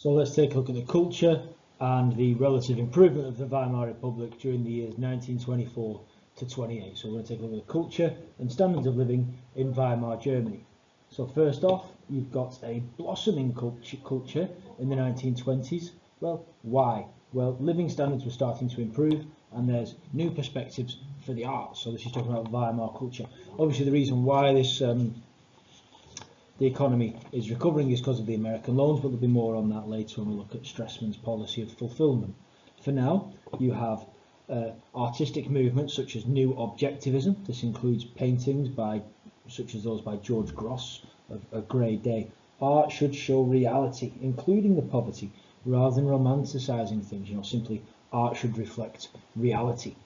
So let's take a look at the culture and the relative improvement of the Weimar Republic during the years 1924 to 28. So we're going to take a look at the culture and standards of living in Weimar Germany. So first off, you've got a blossoming culture in the 1920s. Well, why? Well, living standards were starting to improve and there's new perspectives for the arts. So this is talking about Weimar culture. Obviously the reason why this the economy is recovering is because of the American loans, but there'll be more on that later when we look at Streseman's policy of fulfillment. For now, you have artistic movements such as New Objectivism. This includes paintings such as those by George Gross of A Grey Day. Art should show reality, including the poverty, rather than romanticising things. Simply art should reflect reality.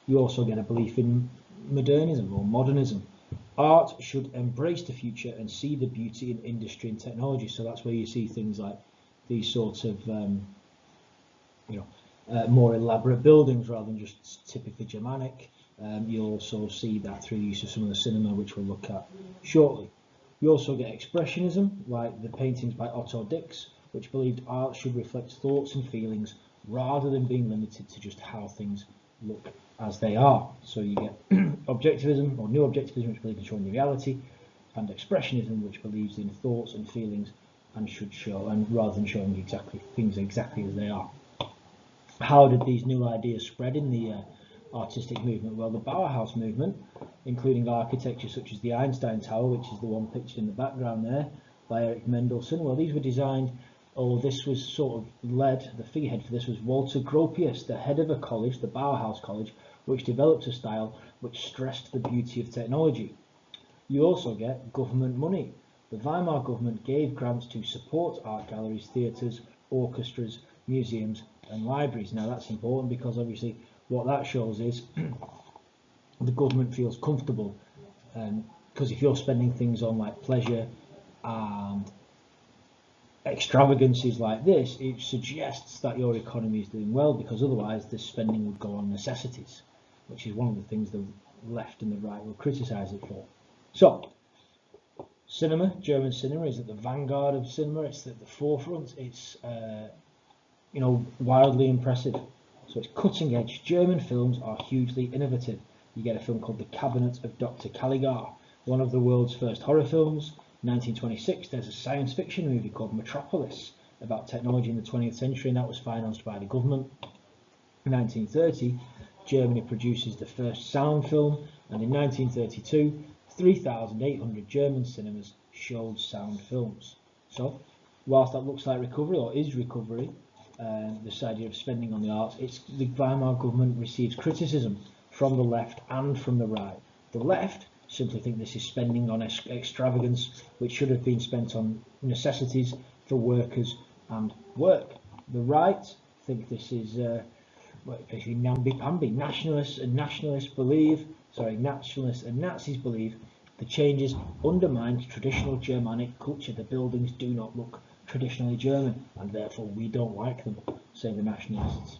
You also get a belief in modernism or modernism. Art should embrace the future and see the beauty in industry and technology. So that's where you see things like these sorts of more elaborate buildings rather than just typically Germanic. You'll also see that through the use of some of the cinema, which we'll look at shortly. You also get expressionism, like the paintings by Otto Dix, which believed art should reflect thoughts and feelings rather than being limited to just how things look as they are. So you get objectivism or New Objectivism, which believes in showing the reality, and expressionism, which believes in thoughts and feelings and should show, and rather than showing things exactly as they are. How did these new ideas spread in the artistic movement? Well, the Bauhaus movement, including architecture such as the Einstein Tower, which is the one pictured in the background there by Erich Mendelsohn. Well, these were designed, or this was sort of led, the figurehead for this was Walter Gropius, the head of a college, the Bauhaus College, which developed a style which stressed the beauty of technology. You also get government money. The Weimar government gave grants to support art galleries, theatres, orchestras, museums and libraries. Now that's important because obviously what that shows is the government feels comfortable, because if you're spending things on like pleasure and extravagances like this, it suggests that your economy is doing well, because otherwise this spending would go on necessities, which is one of the things the left and the right will criticise it for. So cinema, German cinema, is at the vanguard of cinema. It's at the forefront. It's wildly impressive. So it's cutting edge. German films are hugely innovative. You get a film called The Cabinet of Dr. Caligari, one of the world's first horror films. 1926, there's a science fiction movie called Metropolis about technology in the 20th century, and that was financed by the government. In 1930, Germany produces the first sound film, and in 1932, 3,800 German cinemas showed sound films. So, whilst that looks like recovery, or is recovery, this idea of spending on the arts, the Weimar government receives criticism from the left and from the right. The left simply think this is spending on extravagance, which should have been spent on necessities for workers and work. The right think this is basically namby-pamby. Nationalists and Nazis believe the changes undermined traditional Germanic culture. The buildings do not look traditionally German, and therefore we don't like them, say the nationalists.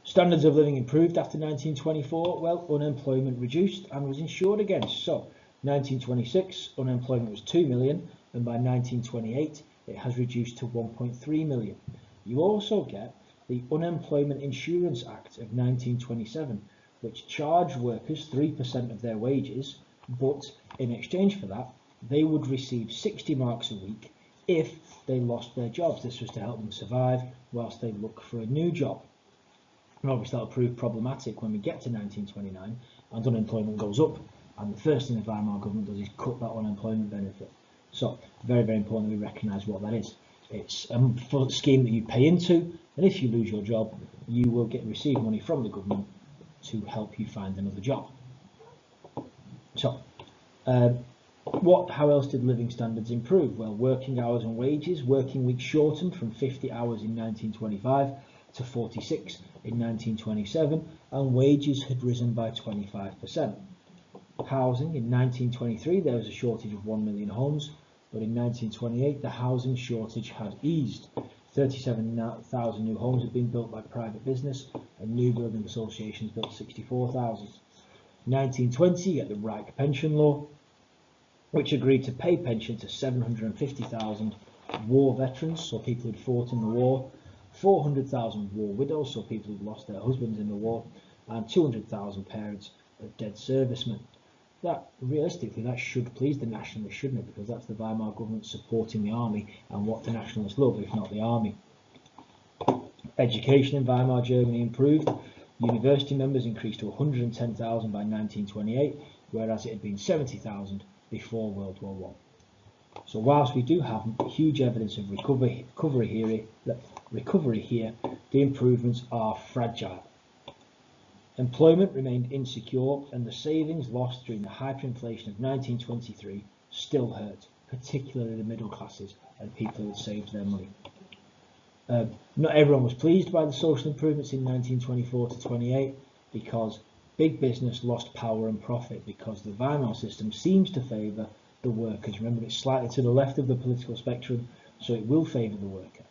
Standards of living improved after 1924. Well, unemployment reduced and was insured against. So 1926, unemployment was 2 million, and by 1928 it has reduced to 1.3 million. You also get the Unemployment Insurance Act of 1927, which charged workers 3% of their wages, but in exchange for that they would receive 60 marks a week if they lost their jobs. This was to help them survive whilst they look for a new job. And obviously that'll prove problematic when we get to 1929 and unemployment goes up, and the first thing the Weimar government does is cut that unemployment benefit. So very, very important that we recognise what that is. It's a scheme that you pay into, and if you lose your job, you will receive money from the government to help you find another job. So how else did living standards improve? Well, working hours and wages. Working week shortened from 50 hours in 1925 to 46 in 1927, and wages had risen by 25%. Housing. In 1923 there was a shortage of 1 million homes, but in 1928 the housing shortage had eased. 37,000 new homes had been built by private business, and new building associations built 64,000. 1920 you get the Reich pension law, which agreed to pay pension to 750,000 war veterans, so people who'd fought in the war, 400,000 war widows, so people who'd lost their husbands in the war, and 200,000 parents of dead servicemen. That, realistically, that should please the nationalists, shouldn't it? Because that's the Weimar government supporting the army, and what the nationalists love, if not the army. Education in Weimar Germany improved. University members increased to 110,000 by 1928, whereas it had been 70,000 before World War I. So whilst we do have huge evidence of recovery here, the improvements are fragile. Employment remained insecure, and the savings lost during the hyperinflation of 1923 still hurt, particularly the middle classes and people who had saved their money. Not everyone was pleased by the social improvements in 1924 to 28 because big business lost power and profit, because the Weimar system seems to favour the workers. Remember, it's slightly to the left of the political spectrum, so it will favour the worker.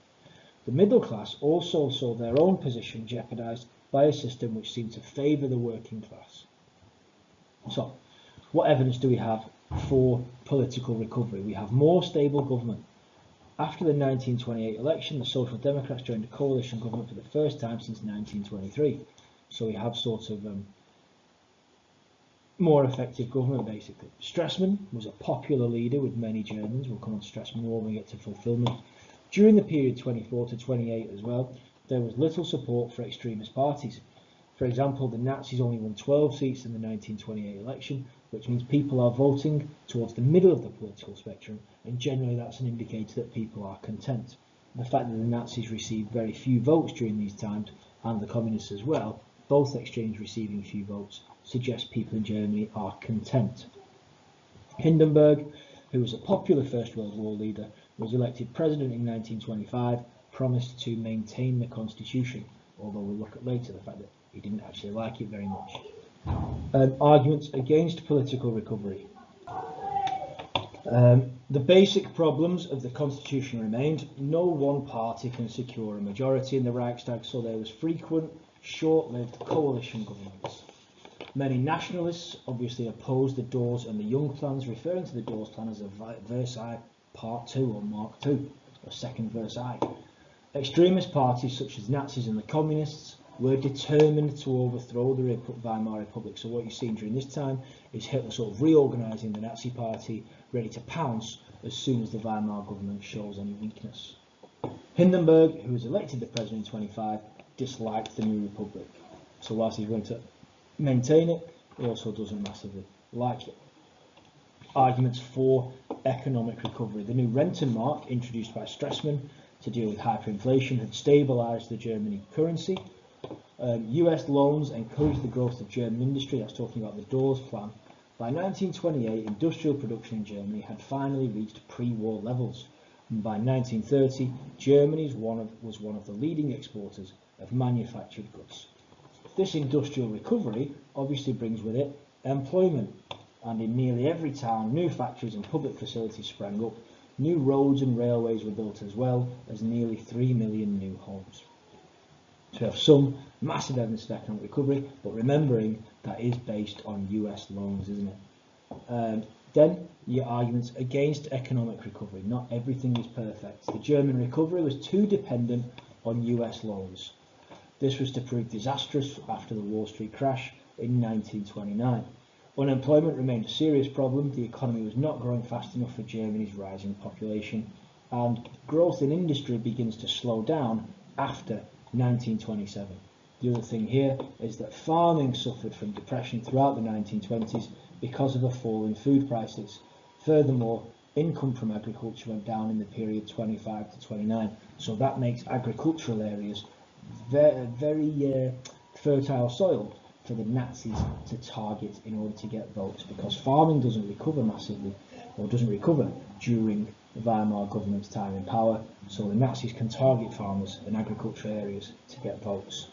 The middle class also saw their own position jeopardised by a system which seemed to favour the working class. So, what evidence do we have for political recovery? We have more stable government. After the 1928 election, the Social Democrats joined a coalition government for the first time since 1923. So we have sort of more effective government, basically. Stresemann was a popular leader with many Germans. We'll come on to Stresemann more when we get to fulfilment. During the period 24 to 28 as well, there was little support for extremist parties. For example, the Nazis only won 12 seats in the 1928 election, which means people are voting towards the middle of the political spectrum, and generally that's an indicator that people are content. The fact that the Nazis received very few votes during these times, and the communists as well, both extremes receiving few votes, suggests people in Germany are content. Hindenburg, who was a popular First World War leader, was elected president in 1925, promised to maintain the constitution, although we'll look at later the fact that he didn't actually like it very much. Arguments against political recovery. The basic problems of the constitution remained. No one party can secure a majority in the Reichstag, so there was frequent, short-lived coalition governments. Many nationalists obviously opposed the Dawes and the Young plans, referring to the Dawes plan as a Versailles Part 2 or Mark II, or Second Versailles. Extremist parties such as Nazis and the Communists were determined to overthrow the Weimar Republic. So what you're seeing during this time is Hitler sort of reorganising the Nazi party, ready to pounce as soon as the Weimar government shows any weakness. Hindenburg, who was elected the president in 25, disliked the new republic. So whilst he's going to maintain it, he also doesn't massively like it. Arguments for economic recovery. The new Rentenmark, introduced by Stresemann to deal with hyperinflation, had stabilised the German currency. US loans encouraged the growth of German industry. That's talking about the Dawes plan. By 1928, industrial production in Germany had finally reached pre-war levels. And by 1930, Germany was one of the leading exporters of manufactured goods. This industrial recovery obviously brings with it employment, and in nearly every town, new factories and public facilities sprang up. New roads and railways were built, as well as nearly 3 million new homes. So we have some massive evidence of economic recovery, but remembering that is based on US loans, isn't it? Then your arguments against economic recovery. Not everything is perfect. The German recovery was too dependent on US loans. This was to prove disastrous after the Wall Street crash in 1929. Unemployment remained a serious problem. The economy was not growing fast enough for Germany's rising population, and growth in industry begins to slow down after 1927. The other thing here is that farming suffered from depression throughout the 1920s because of a fall in food prices. Furthermore, income from agriculture went down in the period 25 to 29, so that makes agricultural areas very fertile soil for the Nazis to target in order to get votes, because farming doesn't recover massively, or doesn't recover during the Weimar government's time in power, so the Nazis can target farmers and agricultural areas to get votes.